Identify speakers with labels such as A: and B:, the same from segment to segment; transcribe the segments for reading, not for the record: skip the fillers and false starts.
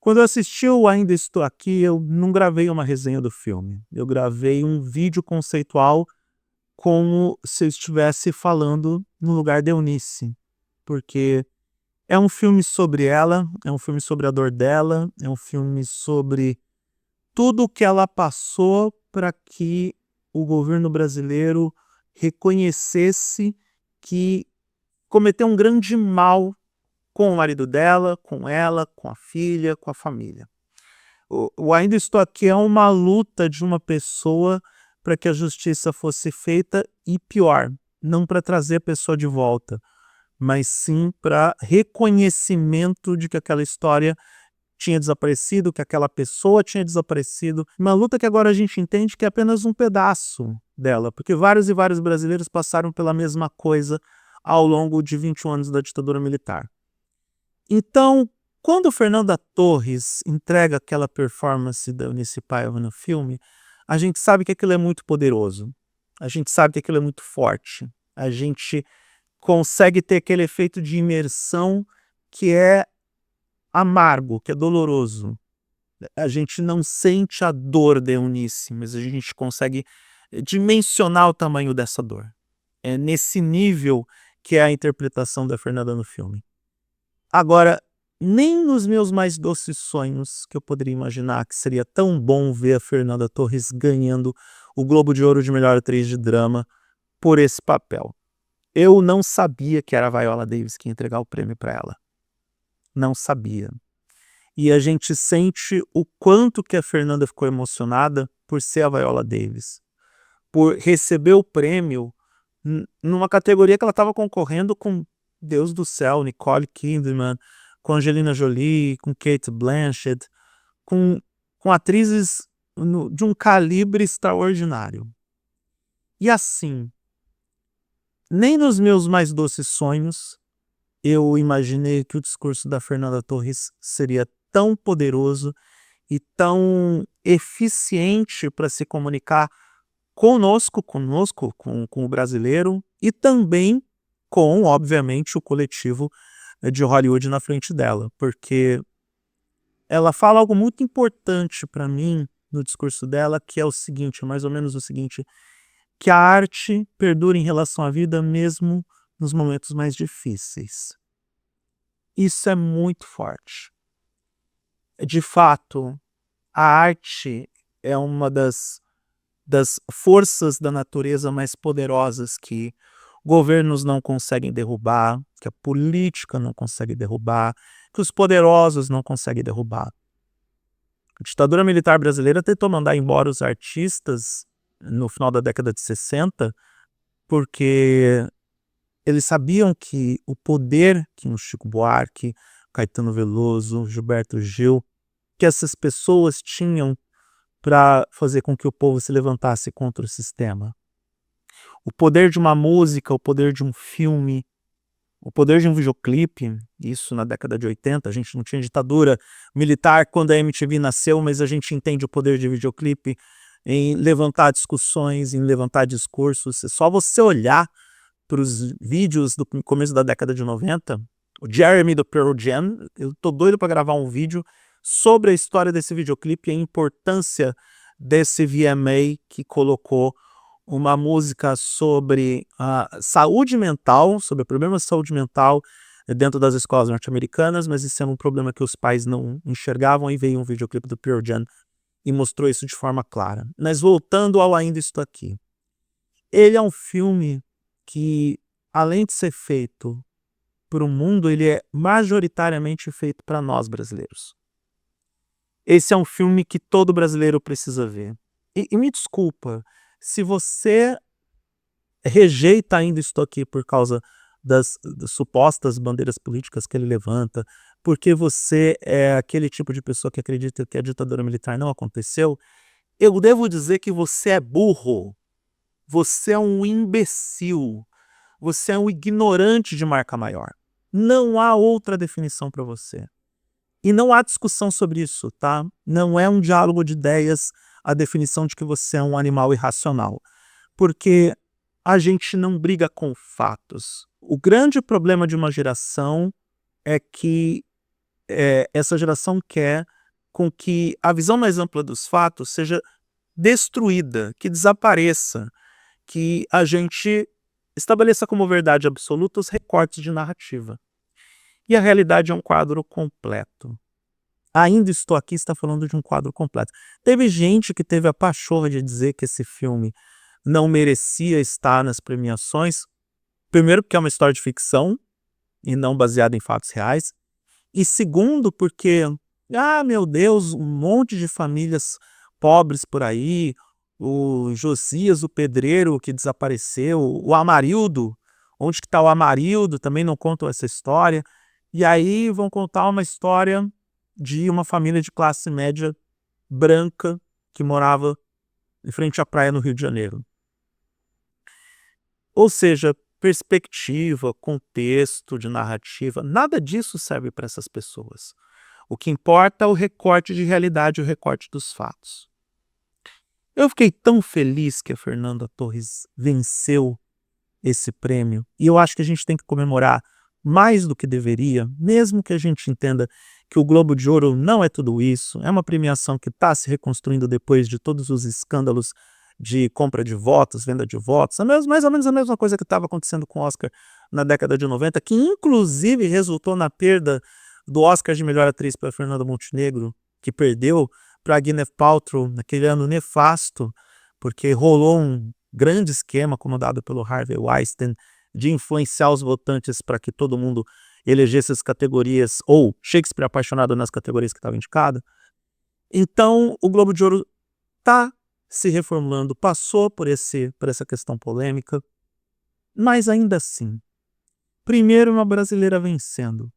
A: Quando eu assisti o Ainda Estou Aqui, eu não gravei uma resenha do filme. Eu gravei um vídeo conceitual como se eu estivesse falando no lugar da Eunice, porque é um filme sobre ela, é um filme sobre a dor dela, é um filme sobre tudo o que ela passou para que o governo brasileiro reconhecesse que cometeu um grande mal com o marido dela, com ela, com a filha, com a família. O Ainda Estou Aqui é uma luta de uma pessoa para que a justiça fosse feita e pior, não para trazer a pessoa de volta, mas sim para reconhecimento de que aquela história tinha desaparecido, que aquela pessoa tinha desaparecido. Uma luta que agora a gente entende que é apenas um pedaço dela, porque vários e vários brasileiros passaram pela mesma coisa ao longo de 21 anos da ditadura militar. Então, quando Fernanda Torres entrega aquela performance da Eunice Paiva no filme, a gente sabe que aquilo é muito poderoso. A gente sabe que aquilo é muito forte. A gente consegue ter aquele efeito de imersão que é amargo, que é doloroso. A gente não sente a dor da Eunice, mas a gente consegue dimensionar o tamanho dessa dor. É nesse nível que é a interpretação da Fernanda no filme. Agora, nem nos meus mais doces sonhos que eu poderia imaginar que seria tão bom ver a Fernanda Torres ganhando o Globo de Ouro de melhor atriz de drama por esse papel. Eu não sabia que era a Viola Davis que ia entregar o prêmio para ela. Não sabia. E a gente sente o quanto que a Fernanda ficou emocionada por ser a Viola Davis, por receber o prêmio numa categoria que ela estava concorrendo com Deus do céu, Nicole Kidman, com Angelina Jolie, com Cate Blanchett, com, com atrizes de um calibre extraordinário. E assim, nem nos meus mais doces sonhos eu imaginei que o discurso da Fernanda Torres seria tão poderoso e tão eficiente para se comunicar conosco, com o brasileiro e também com, obviamente, o coletivo de Hollywood na frente dela, porque ela fala algo muito importante para mim no discurso dela, que é o seguinte, mais ou menos o seguinte, que a arte perdura em relação à vida mesmo nos momentos mais difíceis. Isso é muito forte. De fato, a arte é uma das forças da natureza mais poderosas que governos não conseguem derrubar, que a política não consegue derrubar, que os poderosos não conseguem derrubar. A ditadura militar brasileira tentou mandar embora os artistas no final da década de 60, porque eles sabiam que o poder que o Chico Buarque, Caetano Veloso, Gilberto Gil, que essas pessoas tinham para fazer com que o povo se levantasse contra o sistema. O poder de uma música, o poder de um filme, o poder de um videoclipe, isso na década de 80, a gente não tinha ditadura militar quando a MTV nasceu, mas a gente entende o poder de videoclipe em levantar discussões, em levantar discursos. É só você olhar para os vídeos do começo da década de 90, o Jeremy do Pearl Jam, eu tô doido para gravar um vídeo sobre a história desse videoclipe e a importância desse VMA que colocou uma música sobre a saúde mental, sobre problemas de saúde mental dentro das escolas norte-americanas, mas isso era um problema que os pais não enxergavam, e veio um videoclipe do Pearl Jam e mostrou isso de forma clara. Mas voltando ao Ainda Estou Aqui. Ele é um filme que, além de ser feito para o mundo, ele é majoritariamente feito para nós brasileiros. Esse é um filme que todo brasileiro precisa ver. E me desculpa, se você rejeita Ainda Estou Aqui por causa das supostas bandeiras políticas que ele levanta, porque você é aquele tipo de pessoa que acredita que a ditadura militar não aconteceu, eu devo dizer que você é burro, você é um imbecil, você é um ignorante de marca maior. Não há outra definição para você. E não há discussão sobre isso, tá? Não é um diálogo de ideias a definição de que você é um animal irracional. Porque a gente não briga com fatos. O grande problema de uma geração é que essa geração quer com que a visão mais ampla dos fatos seja destruída, que desapareça, que a gente estabeleça como verdade absoluta os recortes de narrativa. E a realidade é um quadro completo. Ainda Estou Aqui está falando de um quadro completo. Teve gente que teve a pachorra de dizer que esse filme não merecia estar nas premiações, primeiro porque é uma história de ficção e não baseada em fatos reais, e segundo porque, meu Deus, um monte de famílias pobres por aí, o Josias, o pedreiro que desapareceu, o Amarildo, onde que está o Amarildo, também não contam essa história, e aí vão contar uma história de uma família de classe média branca que morava em frente à praia no Rio de Janeiro. Ou seja, perspectiva, contexto de narrativa, nada disso serve para essas pessoas. O que importa é o recorte de realidade, o recorte dos fatos. Eu fiquei tão feliz que a Fernanda Torres venceu esse prêmio, e eu acho que a gente tem que comemorar mais do que deveria, mesmo que a gente entenda que o Globo de Ouro não é tudo isso, é uma premiação que está se reconstruindo depois de todos os escândalos de compra de votos, venda de votos, mais ou menos a mesma coisa que estava acontecendo com o Oscar na década de 90, que inclusive resultou na perda do Oscar de melhor atriz para Fernanda Montenegro, que perdeu para Gwyneth Paltrow naquele ano nefasto, porque rolou um grande esquema comandado pelo Harvey Weinstein de influenciar os votantes para que todo mundo elegesse as categorias, ou Shakespeare apaixonado nas categorias que estava indicada. Então, o Globo de Ouro está se reformulando, passou por essa questão polêmica, mas ainda assim, primeiro uma brasileira vencendo.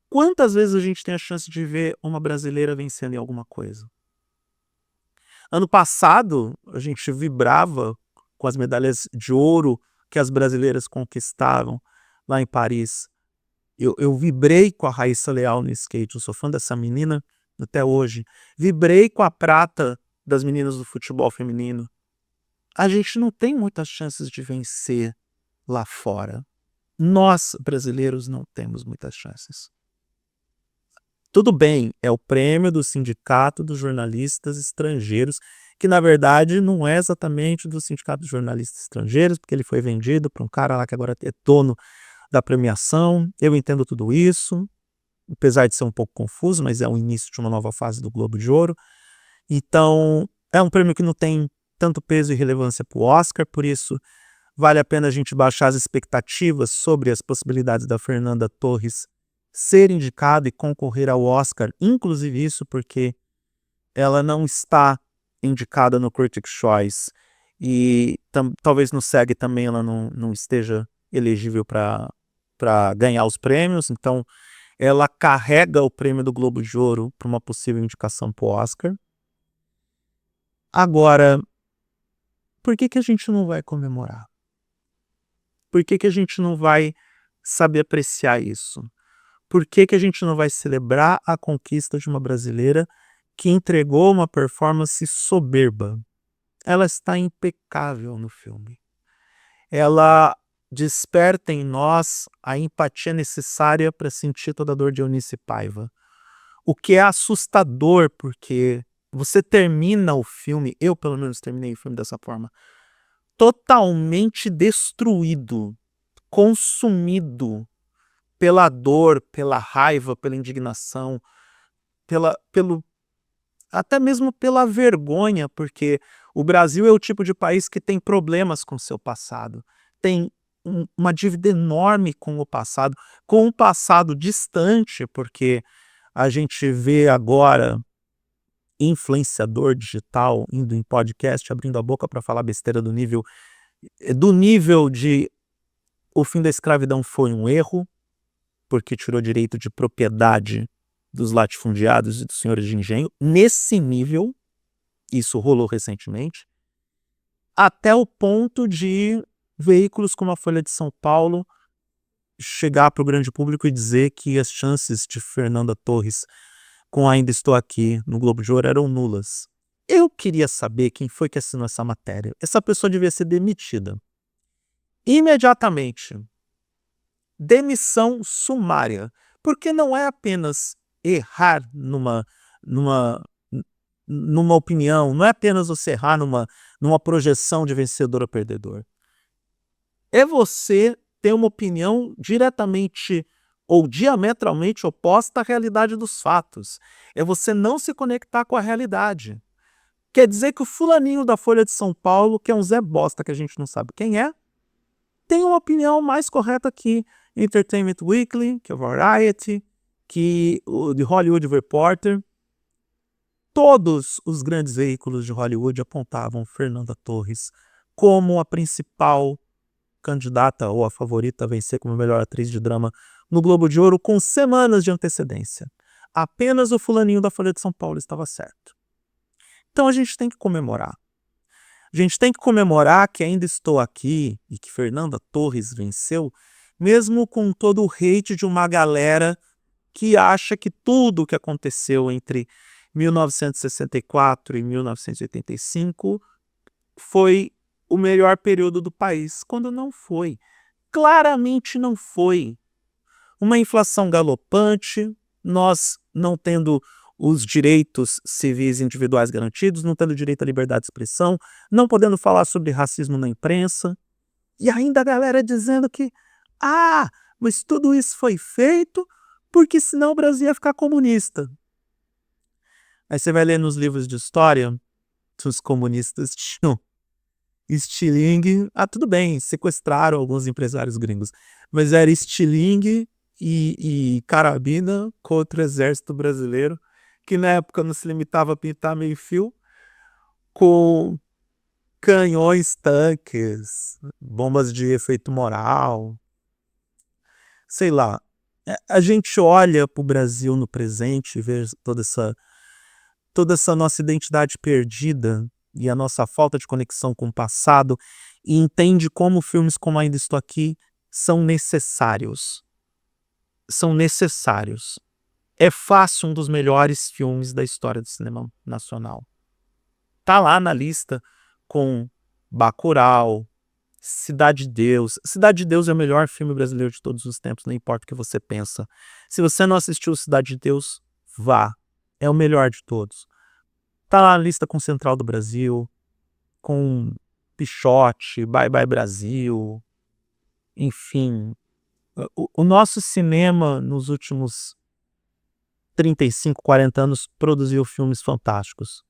A: Quantas vezes a gente tem a chance de ver uma brasileira vencendo em alguma coisa? Ano passado, a gente vibrava com as medalhas de ouro que as brasileiras conquistavam lá em Paris. Eu vibrei com a Raíssa Leal no skate, eu sou fã dessa menina até hoje. Vibrei com a prata das meninas do futebol feminino. A gente não tem muitas chances de vencer lá fora. Nós, brasileiros, não temos muitas chances. Tudo bem, é o prêmio do Sindicato dos Jornalistas Estrangeiros, que na verdade não é exatamente do Sindicato dos Jornalistas Estrangeiros, porque ele foi vendido para um cara lá que agora é dono da premiação. Eu entendo tudo isso, apesar de ser um pouco confuso, mas é o início de uma nova fase do Globo de Ouro. Então, é um prêmio que não tem tanto peso e relevância para o Oscar, por isso vale a pena a gente baixar as expectativas sobre as possibilidades da Fernanda Torres ser indicada e concorrer ao Oscar, inclusive isso porque ela não está indicada no Critics' Choice e talvez no SEG também ela não esteja elegível para ganhar os prêmios, então ela carrega o prêmio do Globo de Ouro para uma possível indicação para o Oscar. Agora, por que a gente não vai comemorar? Por que a gente não vai saber apreciar isso? Por que a gente não vai celebrar a conquista de uma brasileira que entregou uma performance soberba? Ela está impecável no filme. Ela desperta em nós a empatia necessária para sentir toda a dor de Eunice Paiva. O que é assustador, porque você termina o filme, eu pelo menos terminei o filme dessa forma, totalmente destruído, consumido pela dor, pela raiva, pela indignação, até mesmo pela vergonha, porque o Brasil é o tipo de país que tem problemas com seu passado, tem uma dívida enorme com o passado, com um passado distante, porque a gente vê agora influenciador digital indo em podcast, abrindo a boca para falar besteira do nível de o fim da escravidão foi um erro, porque tirou direito de propriedade dos latifundiários e dos senhores de engenho, nesse nível, isso rolou recentemente, até o ponto de veículos como a Folha de São Paulo chegar para o grande público e dizer que as chances de Fernanda Torres com Ainda Estou Aqui no Globo de Ouro eram nulas. Eu queria saber quem foi que assinou essa matéria. Essa pessoa devia ser demitida imediatamente. Demissão sumária, Porque não é apenas errar numa numa opinião, não é apenas você errar numa projeção de vencedor ou perdedor. É você ter uma opinião diretamente ou diametralmente oposta à realidade dos fatos. É você não se conectar com a realidade. Quer dizer que o fulaninho da Folha de São Paulo, que é um Zé Bosta que a gente não sabe quem é, tem uma opinião mais correta que Entertainment Weekly, que é Variety, que o The Hollywood Reporter. Todos os grandes veículos de Hollywood apontavam Fernanda Torres como a principal candidata ou a favorita a vencer como melhor atriz de drama no Globo de Ouro com semanas de antecedência. Apenas o fulaninho da Folha de São Paulo estava certo. Então a gente tem que comemorar. A gente tem que comemorar que ainda estou aqui e que Fernanda Torres venceu, mesmo com todo o hate de uma galera que acha que tudo o que aconteceu entre 1964 e 1985 foi o melhor período do país, quando não foi. Claramente não foi. Uma inflação galopante, nós não tendo os direitos civis individuais garantidos, não tendo direito à liberdade de expressão, não podendo falar sobre racismo na imprensa, e ainda a galera dizendo que, mas tudo isso foi feito porque senão o Brasil ia ficar comunista. Aí você vai ler nos livros de história, os comunistas tinham estilingue. Tudo bem, sequestraram alguns empresários gringos, mas era estilingue e carabina contra o exército brasileiro, que na época não se limitava a pintar meio fio, com canhões, tanques, bombas de efeito moral, sei lá. A gente olha para o Brasil no presente e vê toda essa nossa identidade perdida e a nossa falta de conexão com o passado e entende como filmes como Ainda Estou Aqui são necessários. São necessários. É fácil um dos melhores filmes da história do cinema nacional. Tá lá na lista com Bacurau, Cidade de Deus. Cidade de Deus é o melhor filme brasileiro de todos os tempos, não importa o que você pensa. Se você não assistiu Cidade de Deus, vá. É o melhor de todos. Tá lá na lista com Central do Brasil, com Pichote, Bye Bye Brasil, enfim. O nosso cinema nos últimos 35, 40 anos produziu filmes fantásticos.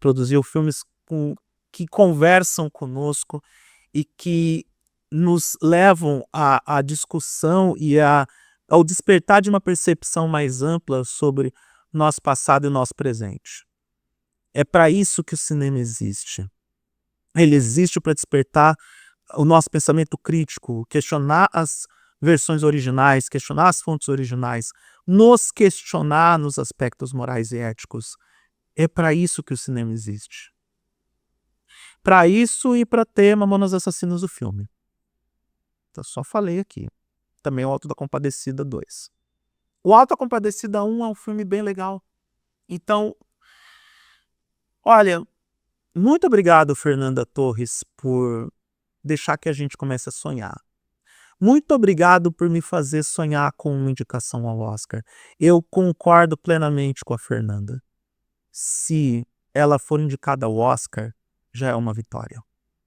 A: Produziu filmes que conversam conosco e que nos levam à discussão e ao despertar de uma percepção mais ampla sobre nosso passado e nosso presente. É para isso que o cinema existe. Ele existe para despertar o nosso pensamento crítico, questionar as versões originais, questionar as fontes originais, nos questionar nos aspectos morais e éticos. É para isso que o cinema existe. Para isso e para ter Mamonas Assassinas do filme. Eu só falei aqui. Também o Auto da Compadecida 2. O Auto da Compadecida 1 é um filme bem legal. Então, olha, muito obrigado, Fernanda Torres, por deixar que a gente comece a sonhar. Muito obrigado por me fazer sonhar com uma indicação ao Oscar. Eu concordo plenamente com a Fernanda. Se ela for indicada ao Oscar, já é uma vitória.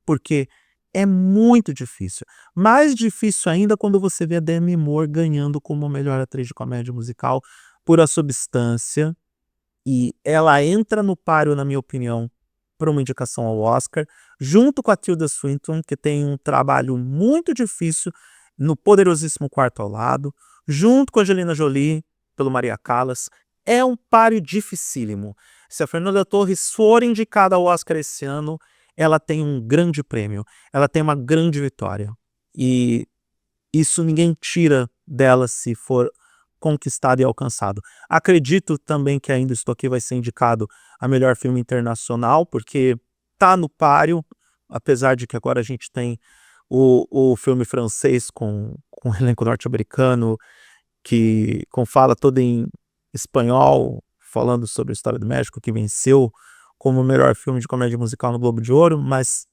A: Porque é muito difícil. Mais difícil ainda quando você vê a Demi Moore ganhando como melhor atriz de comédia musical por A Substância. E ela entra no páreo, na minha opinião, para uma indicação ao Oscar, junto com a Tilda Swinton, que tem um trabalho muito difícil no Poderosíssimo Quarto ao Lado, junto com a Angelina Jolie, pelo Maria Callas. É um páreo dificílimo. Se a Fernanda Torres for indicada ao Oscar esse ano, ela tem um grande prêmio, ela tem uma grande vitória. E isso ninguém tira dela se for conquistado e alcançado. Acredito também que Ainda Estou Aqui vai ser indicado a melhor filme internacional, porque tá no páreo, apesar de que agora a gente tem o filme francês com elenco norte-americano, com fala toda em espanhol, falando sobre a história do México, que venceu como o melhor filme de comédia musical no Globo de Ouro, mas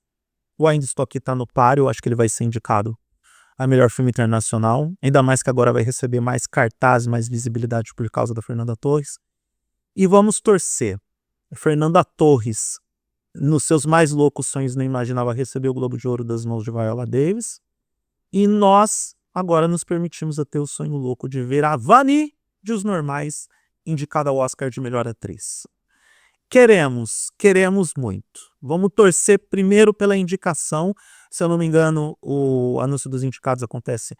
A: o Ainda Estou Aqui tá no páreo, acho que ele vai ser indicado a melhor filme internacional, ainda mais que agora vai receber mais cartaz, mais visibilidade por causa da Fernanda Torres. E vamos torcer. Fernanda Torres, nos seus mais loucos sonhos, nem imaginava receber o Globo de Ouro das mãos de Viola Davis. E nós agora nos permitimos a ter o sonho louco de ver a Vani de Os Normais indicada ao Oscar de melhor atriz. Queremos muito. Vamos torcer primeiro pela indicação. Se eu não me engano, o anúncio dos indicados acontece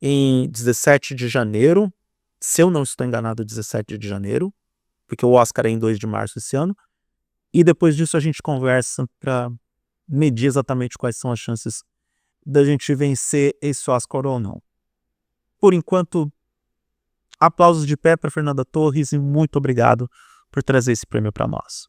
A: em 17 de janeiro. Se eu não estou enganado, 17 de janeiro, porque o Oscar é em 2 de março esse ano. E depois disso a gente conversa para medir exatamente quais são as chances da gente vencer esse Oscar ou não. Por enquanto, aplausos de pé para Fernanda Torres e muito obrigado por trazer esse prêmio para nós.